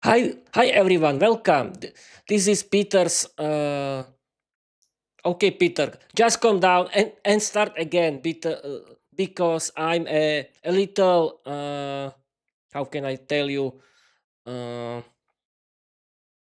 Hi everyone, welcome. This is Peter's. Okay, Peter, just come down and start again, Peter, because I'm a little. How can I tell you? Uh,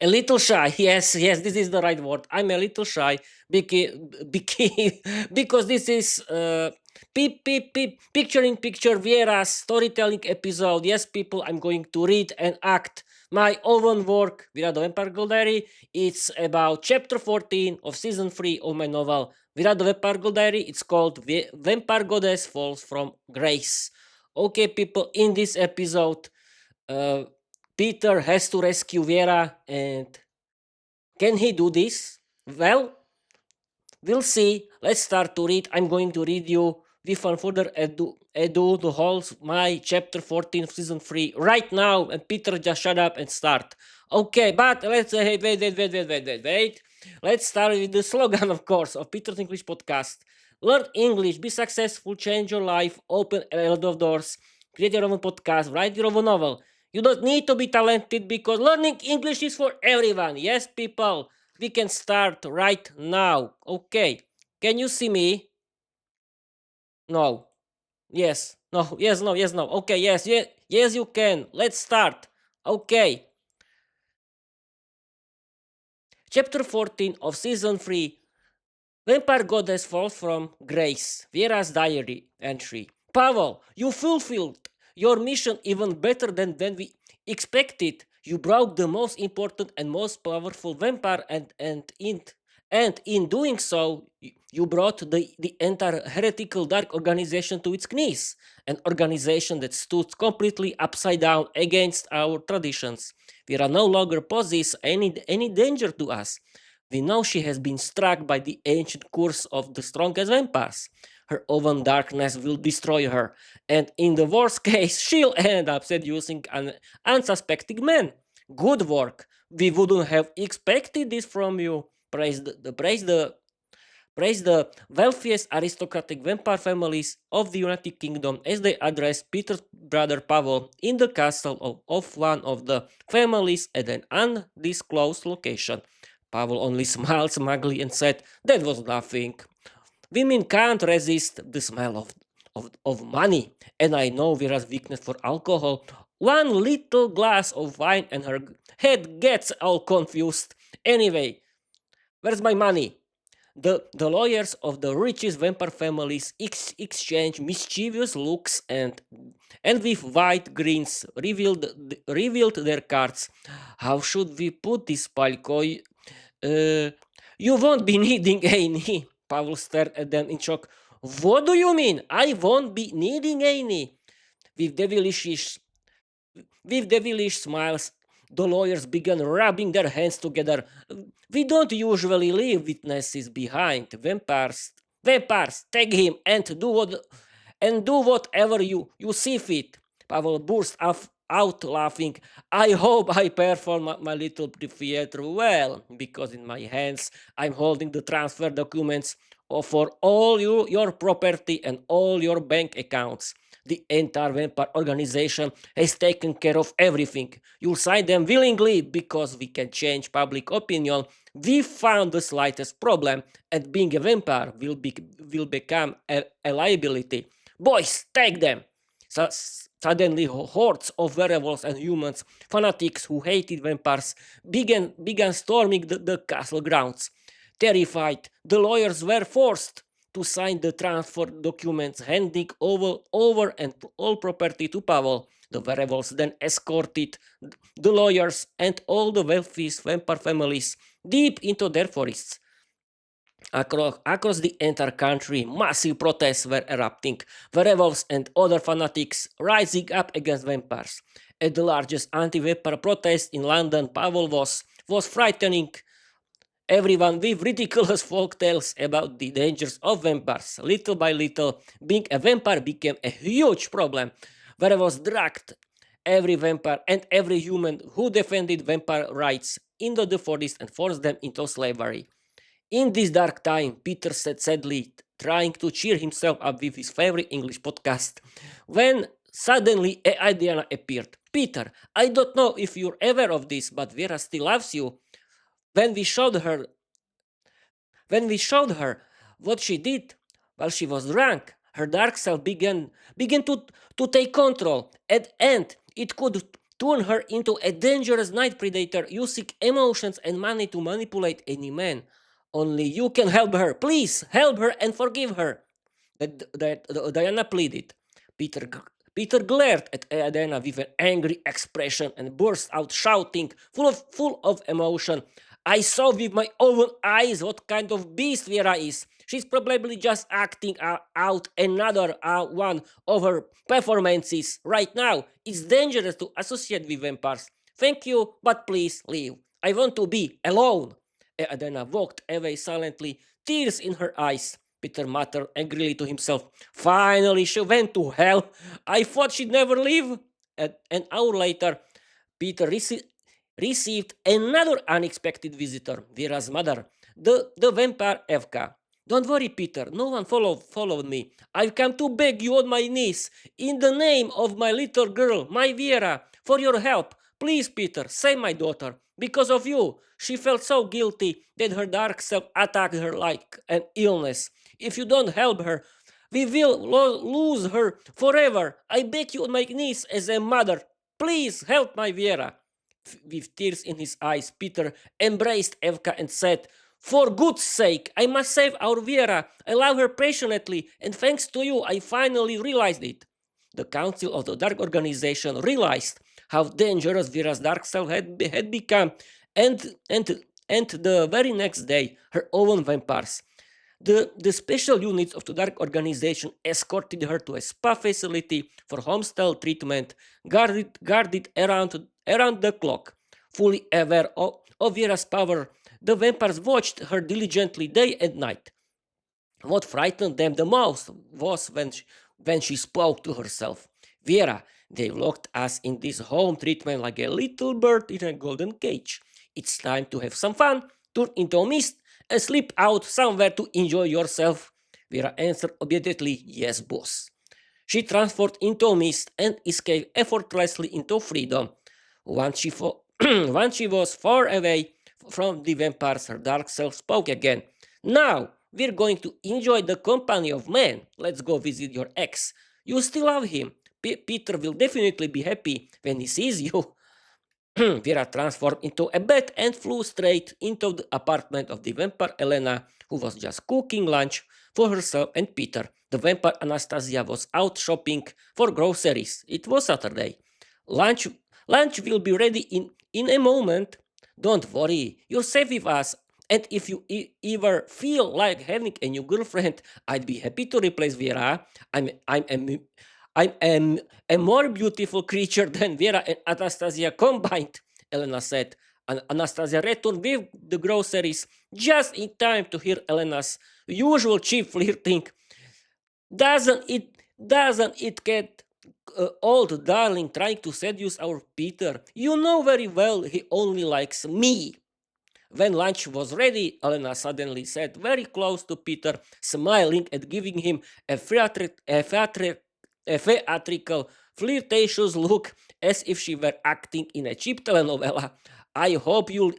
a little shy. Yes, this is the right word. I'm a little shy because, because this is picture in picture Viera's storytelling episode. Yes, people, I'm going to read and act my own work, Viera the Vampire Diary. It's about chapter 14 of season 3 of my novel, Viera the Vampire Diary. It's called Vampire Goddess Falls from Grace. Okay, people, in this episode, uh, Peter has to rescue Vera, and can he do this? Well, we'll see. Let's start to read. I'm going to read you without further ado the whole my chapter 14 of season 3 right now. And Peter, just shut up and start. Okay, but let's wait. Let's start with the slogan, of course, of Peter's English podcast. Learn English, be successful, change your life, open a lot of doors, create your own podcast, write your own novel. You don't need to be talented because learning English is for everyone. Yes, people, we can start right now. Okay. Can you see me? No. Yes. No. Yes. No. Yes. No. Okay. Yes. Yes. Yes. You can. Let's start. Okay. Chapter 14 of season 3. Vampire Goddess Falls from Grace. Viera's diary entry. Pavol, you fulfilled your mission even better than we expected. You broke the most important and most powerful vampire, and in doing so, you brought the entire heretical dark organization to its knees. An organization that stood completely upside down against our traditions. Vera no longer poses any danger to us. We know she has been struck by the ancient curse of the strongest vampires. Her own darkness will destroy her, and in the worst case, she'll end up seducing an unsuspecting man. Good work. We wouldn't have expected this from you. Praise the wealthiest aristocratic vampire families of the United Kingdom as they address Peter's brother Pavol in the castle of one of the families at an undisclosed location. Pavol only smiled smugly and said, "That was nothing. Women can't resist the smell of money, and I know Vera's weakness for alcohol. One little glass of wine and her head gets all confused. Anyway, where's my money?" The lawyers of the richest vampire families exchange mischievous looks and with white grins revealed their cards. How should we put this, Palko? Uh, you won't be needing any. Pavel stared at them in shock. What do you mean? I won't be needing any. With devilish with devilish smiles, the lawyers began rubbing their hands together. We don't usually leave witnesses behind. Vampires, take him and do whatever you see fit. Pavel burst out laughing. I hope I perform my little theater well, because in my hands I'm holding the transfer documents for all your property and all your bank accounts. The entire vampire organization has taken care of everything. You'll sign them willingly because we can change public opinion. We found the slightest problem, and being a vampire will become a liability. Boys, take them! So, suddenly, hordes of werewolves and humans, fanatics who hated vampires, began storming the castle grounds. Terrified, the lawyers were forced to sign the transfer documents, handing over and all property to Pavol. The werewolves then escorted the lawyers and all the wealthiest vampire families deep into their forests. Across the entire country, massive protests were erupting, werewolves and other fanatics rising up against vampires. At the largest anti-vampire protest in London, Pavol was frightening everyone with ridiculous folk tales about the dangers of vampires. Little by little, being a vampire became a huge problem. Werewolves dragged every vampire and every human who defended vampire rights into the forest and forced them into slavery. In this dark time, Peter said sadly, trying to cheer himself up with his favorite English podcast, when Suddenly, Adriana appeared. Peter, I don't know if you're aware of this, but Vera still loves you. When we showed her when we showed her what she did while she was drunk, her dark self began to take control. At the end, it could turn her into a dangerous night predator using emotions and money to manipulate any man. Only you can help her. Please help her and forgive her. That Diana pleaded. Peter, Peter glared at Diana with an angry expression and burst out shouting, full of emotion. I saw with my own eyes what kind of beast Vera is. She's probably just acting out another one of her performances right now. It's dangerous to associate with vampires. Thank you, but please leave. I want to be alone. Adena walked away silently, tears in her eyes. Peter muttered angrily to himself. Finally, she went to hell. I thought she'd never leave. An hour later, Peter received another unexpected visitor, Vera's mother, the vampire Evka. Don't worry, Peter. No one followed me. I've come to beg you on my knees, in the name of my little girl, my Vera, for your help. Please, Peter, save my daughter. Because of you, she felt so guilty that her dark self attacked her like an illness. If you don't help her, we will lose her forever. I beg you on my knees as a mother. Please help my Vera. With tears in his eyes, Peter embraced Evka and said, for good's sake, I must save our Vera. I love her passionately, and thanks to you, I finally realized it. The Council of the Dark Organization realized how dangerous Vera's dark self had become, and, and, and the very next day, her own vampires. The special units of the Dark Organization escorted her to a spa facility for homestyle treatment, guarded around the clock. Fully aware of Vera's power, the vampires watched her diligently day and night. What frightened them the most was when she spoke to herself. Vera, they locked us in this home treatment like a little bird in a golden cage. It's time to have some fun, turn into a mist, and slip out somewhere to enjoy yourself. Vera answered obediently, yes, boss. She transformed into a mist and escaped effortlessly into freedom. Once she, once she was far away from the vampires, her dark self spoke again. Now, we're going to enjoy the company of men. Let's go visit your ex. You still love him. Peter will definitely be happy when he sees you. Vera transformed into a bat and flew straight into the apartment of the vampire Elena, who was just cooking lunch for herself and Peter. The vampire Anastasia was out shopping for groceries. It was Saturday. Lunch, lunch will be ready in a moment. Don't worry, you're safe with us. And if you ever feel like having a new girlfriend, I'd be happy to replace Vera. I'm a more beautiful creature than Vera and Anastasia combined, Elena said. And Anastasia returned with the groceries just in time to hear Elena's usual cheap flirting. Doesn't it get old, darling, trying to seduce our Peter? You know very well he only likes me. When lunch was ready, Elena suddenly sat very close to Peter, smiling and giving him a theatrical, flirtatious look as if she were acting in a cheap telenovela. I hope you'll.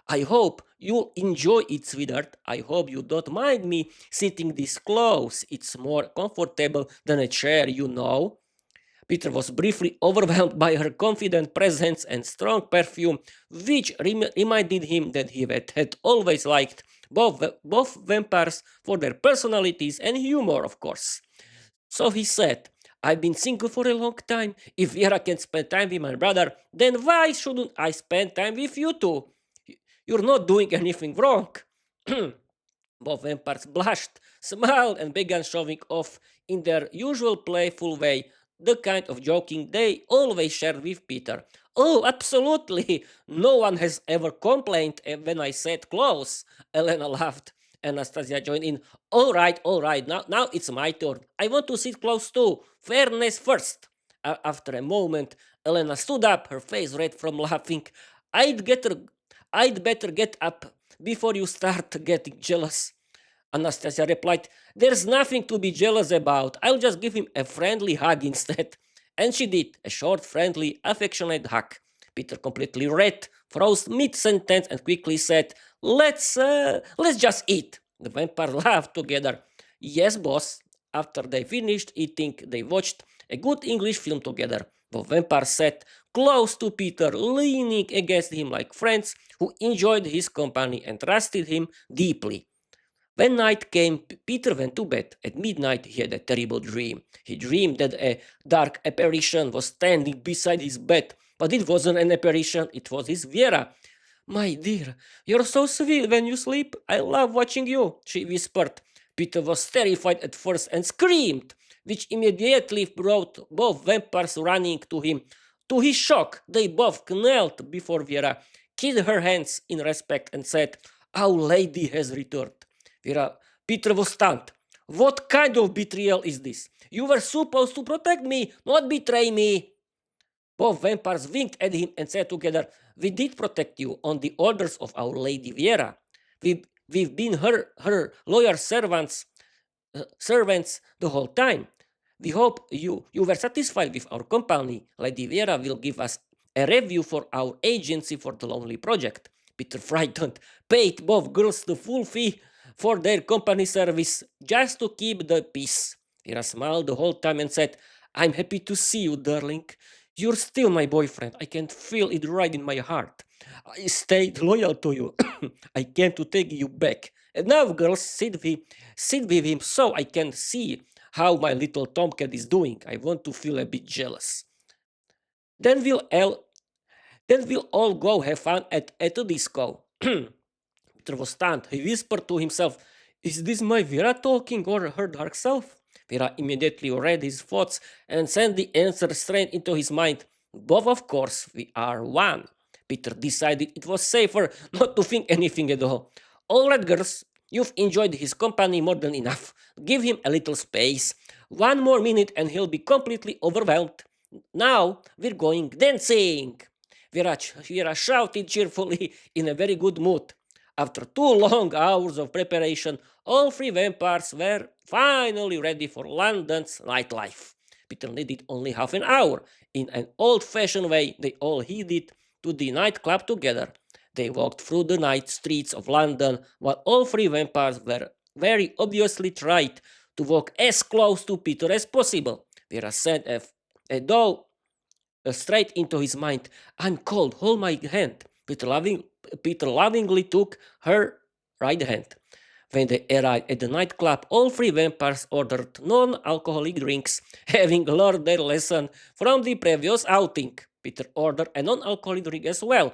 I hope you'll enjoy it, sweetheart. I hope you don't mind me sitting this close. It's more comfortable than a chair, you know. Peter was briefly overwhelmed by her confident presence and strong perfume, which reminded him that he had always liked both vampires for their personalities and humor, of course. So he said, I've been single for a long time. If Vera can spend time with my brother, then why shouldn't I spend time with you two? You're not doing anything wrong. Both vampires blushed, smiled, and began showing off in their usual playful way, the kind of joking they always shared with Peter. Oh, absolutely! No one has ever complained when I said close, Elena laughed. Anastasia joined in. All right, now it's my turn. I want to sit close too. Fairness first. After a moment, Elena stood up, her face red from laughing. I'd better get up before you start getting jealous. Anastasia replied, "There's nothing to be jealous about. I'll just give him a friendly hug instead." And she did, a short, friendly, affectionate hug. Peter, completely red, froze mid-sentence and quickly said, let's just eat." The vampires laughed together. "Yes, boss." After they finished eating, they watched a good English film together. The vampire sat close to Peter, leaning against him like friends who enjoyed his company and trusted him deeply. When night came, Peter went to bed. At midnight, he had a terrible dream. He dreamed that a dark apparition was standing beside his bed, but it wasn't an apparition, it was his Viera. "My dear, you're so sweet when you sleep. I love watching you," she whispered. Peter was terrified at first and screamed, which immediately brought both vampires running to him. To his shock, they both knelt before Viera, kissed her hands in respect, and said, "Our Lady has returned." Viera, Peter was stunned. "What kind of betrayal is this? You were supposed to protect me, not betray me." Both vampires winked at him and said together, "We did protect you on the orders of our Lady Viera. We've been her loyal servants the whole time. We hope you were satisfied with our company. Lady Viera will give us a review for our agency for the Lonely Project." Peter, frightened, paid both girls the full fee for their company service just to keep the peace. Viera smiled the whole time and said, "I'm happy to see you, darling. You're still my boyfriend. I can feel it right in my heart. I stayed loyal to you. I came to take you back. And now, girls, sit with him so I can see how my little tomcat is doing. I want to feel a bit jealous. Then we'll all go have fun at the disco." Peter was stunned. He whispered to himself, "Is this my Vera talking or her dark self?" Vera immediately read his thoughts and sent the answer straight into his mind. "Both, of course, we are one." Peter decided it was safer not to think anything at all. "All right, girls, you've enjoyed his company more than enough. Give him a little space. One more minute and he'll be completely overwhelmed. Now we're going dancing." Vera shouted cheerfully in a very good mood. After 2 long hours of preparation, all three vampires were finally ready for London's nightlife. Peter needed only half an hour. In an old-fashioned way, they all headed to the nightclub together. They walked through the night streets of London while all three vampires were very obviously tried to walk as close to Peter as possible. Vera sent a doll straight into his mind. "I'm cold, hold my hand." Peter lovingly took her right hand. When they arrived at the nightclub, all three vampires ordered non-alcoholic drinks, having learned their lesson from the previous outing. Peter ordered a non-alcoholic drink as well.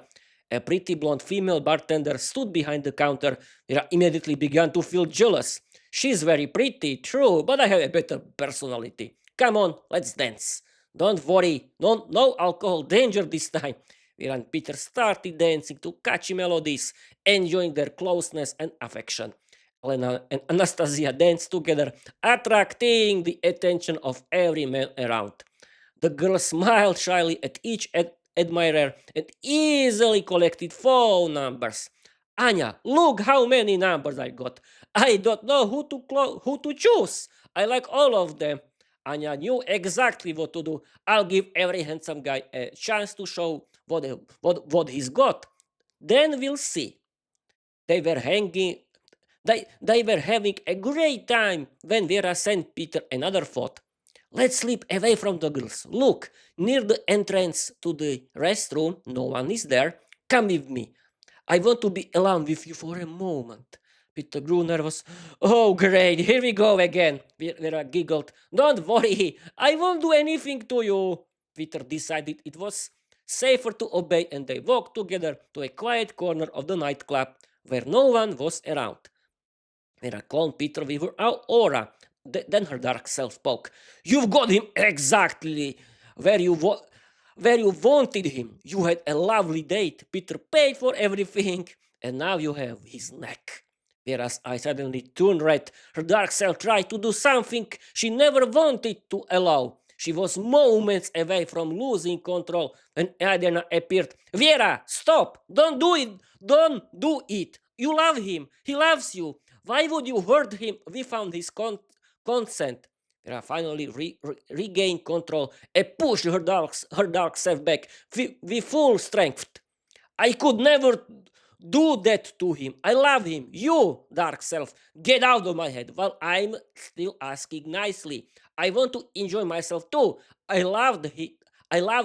A pretty blonde female bartender stood behind the counter. Vera immediately began to feel jealous. "She's very pretty, true, but I have a better personality. Come on, let's dance." "Don't worry, no alcohol danger this time." Vera and Peter started dancing to catchy melodies, enjoying their closeness and affection. Elena and Anastasia danced together, attracting the attention of every man around. The girl smiled shyly at each admirer and easily collected phone numbers. "Anya, look how many numbers I got. I don't know who to choose. I like all of them." Anya knew exactly what to do. "I'll give every handsome guy a chance to show what he's got. Then we'll see." They were hanging. They were having a great time when Vera sent Peter another thought. "Let's slip away from the girls. Look, near the entrance to the restroom, no one is there. Come with me. I want to be alone with you for a moment." Peter grew nervous. "Oh, great, here we go again." Vera giggled. "Don't worry, I won't do anything to you." Peter decided it was safer to obey, and they walked together to a quiet corner of the nightclub where no one was around. Vera calmed Peter with her aura. Then her dark self spoke. "You've got him exactly where you wanted him. You had a lovely date. Peter paid for everything, and now you have his neck." Vera's eyes suddenly turned red. Her dark self tried to do something she never wanted to allow. She was moments away from losing control when Adriana appeared. "Vera, stop! Don't do it! Don't do it! You love him. He loves you. Why would you hurt him? We found his consent. Vera finally regained control and pushed her dark self back with full strength. I could never do that to him. I love him. You, dark self, get out of my head. Well, I'm still asking nicely. I want to enjoy myself too. I loved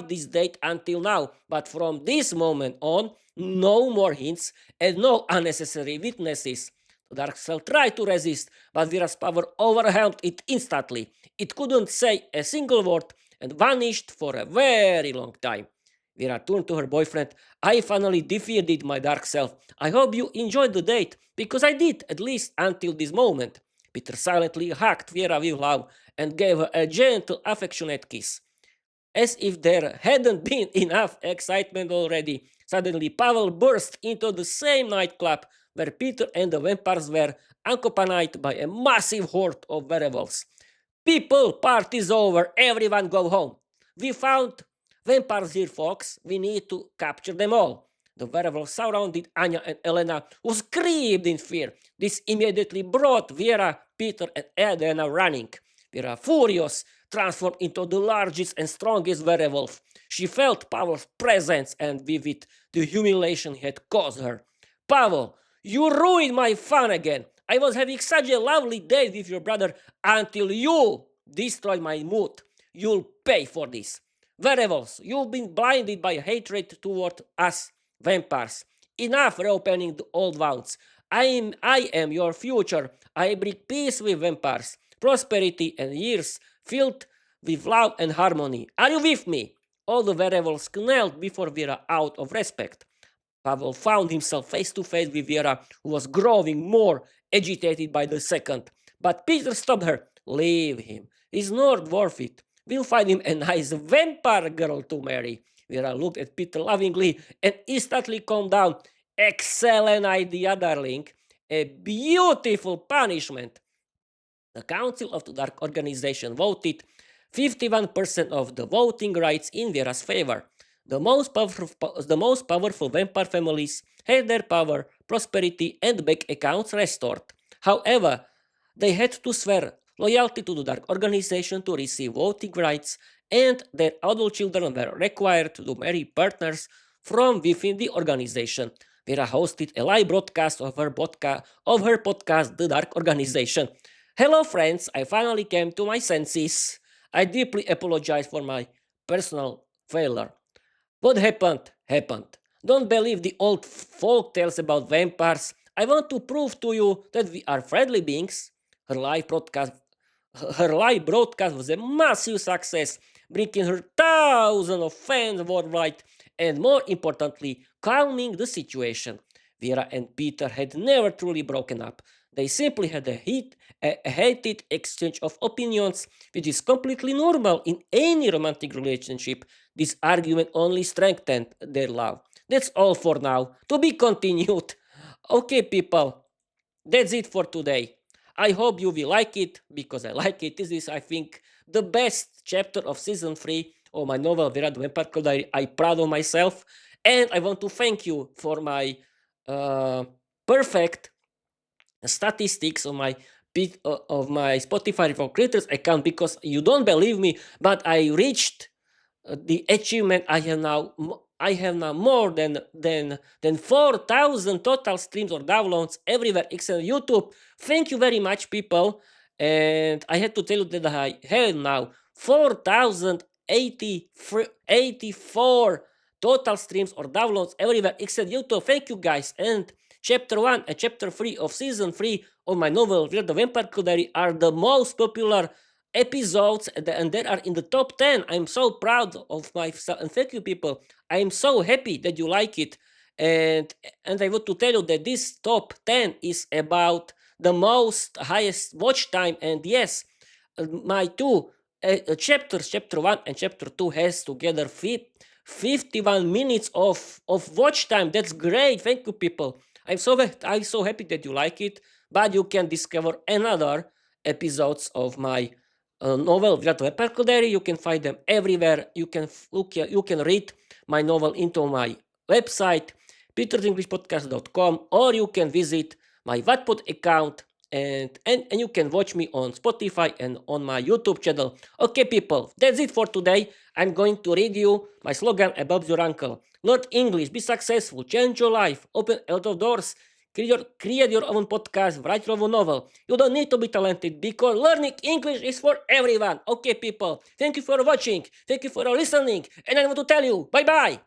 this date until now, but from this moment on, no more hints and no unnecessary witnesses. The dark self tried to resist, but Vera's power overwhelmed it instantly. It couldn't say a single word and vanished for a very long time. Vera turned to her boyfriend. I finally defeated my dark self. I hope you enjoyed the date, because I did, at least until this moment. Peter silently hugged Vera with love and gave her a gentle, affectionate kiss. As if there hadn't been enough excitement already, suddenly Pavel burst into the same nightclub where Peter and the vampires were, accompanied by a massive horde of werewolves. People, party's over, everyone go home. We found vampires here, folks. We need to capture them all. The werewolves surrounded Anya and Elena, who screamed in fear. This immediately brought Viera, Peter, and Elena running. Viera, furious, transformed into the largest and strongest werewolf. She felt Pavel's presence and with it the humiliation he had caused her. Pavel, you ruined my fun again. I was having such a lovely day with your brother until you destroyed my mood. You'll pay for this. Werewolves, you've been blinded by hatred toward us vampires. Enough reopening the old wounds. I am your future. I bring peace with vampires, prosperity and years filled with love and harmony. Are you with me? All the werewolves knelt before Vera out of respect. Pavel found himself face to face with Viera, who was growing more agitated by the second. But Peter stopped her. Leave him. He's not worth it. We'll find him a nice vampire girl to marry. Viera looked at Peter lovingly and instantly calmed down. Excellent idea, darling. A beautiful punishment. The Council of the Dark Organization voted 51% of the voting rights in Viera's favor. The most powerful vampire families had their power, prosperity, and bank accounts restored. However, they had to swear loyalty to the Dark Organization to receive voting rights, and their adult children were required to marry partners from within the organization. Vera hosted a live broadcast of her podcast, The Dark Organization. Hello, friends, I finally came to my senses. I deeply apologize for my personal failure. What happened, happened. Don't believe the old folk tales about vampires. I want to prove to you that we are friendly beings. Her live broadcast was a massive success, bringing her thousands of fans worldwide and, more importantly, calming the situation. Vera and Peter had never truly broken up. They simply had a heated exchange of opinions, which is completely normal in any romantic relationship. This argument only strengthened their love. That's all for now. To be continued. Okay, people, that's it for today. I hope you will like it, because I like it. This is, I think, the best chapter of season 3 of my novel Viera the Vampire Diary. I'm proud of myself, and I want to thank you for my perfect statistics of my Spotify for Creators account, because you don't believe me, but I reached the achievement. I have now more than 4,000 total streams or downloads everywhere except YouTube. Thank you very much, people. And I had to tell you that I have now 4,084 total streams or downloads everywhere except YouTube. Thank you, guys. And Chapter 1 and Chapter 3 of Season 3 of my novel Viera the Vampire Diary are the most popular episodes, and they are in the top 10. I'm so proud of myself, and thank you, people. I'm so happy that you like it. And I want to tell you that this top 10 is about the most highest watch time. And yes, my two chapters, Chapter 1 and Chapter 2, has together 51 minutes of watch time. That's great. Thank you, people. I'm so happy that you like it. But you can discover another episodes of my novel Viera the Vampire Diary. You can find them everywhere. You can read my novel into my website, petersenglishpodcast.com, or you can visit my Wattpad account, and you can watch me on Spotify and on my YouTube channel. Okay, people, that's it for today. I'm going to read you my slogan above your uncle. Learn English, be successful, change your life, open a lot of doors, create your own podcast, write your own novel. You don't need to be talented because learning English is for everyone. Okay, people, thank you for watching, thank you for listening, and I want to tell you, bye bye.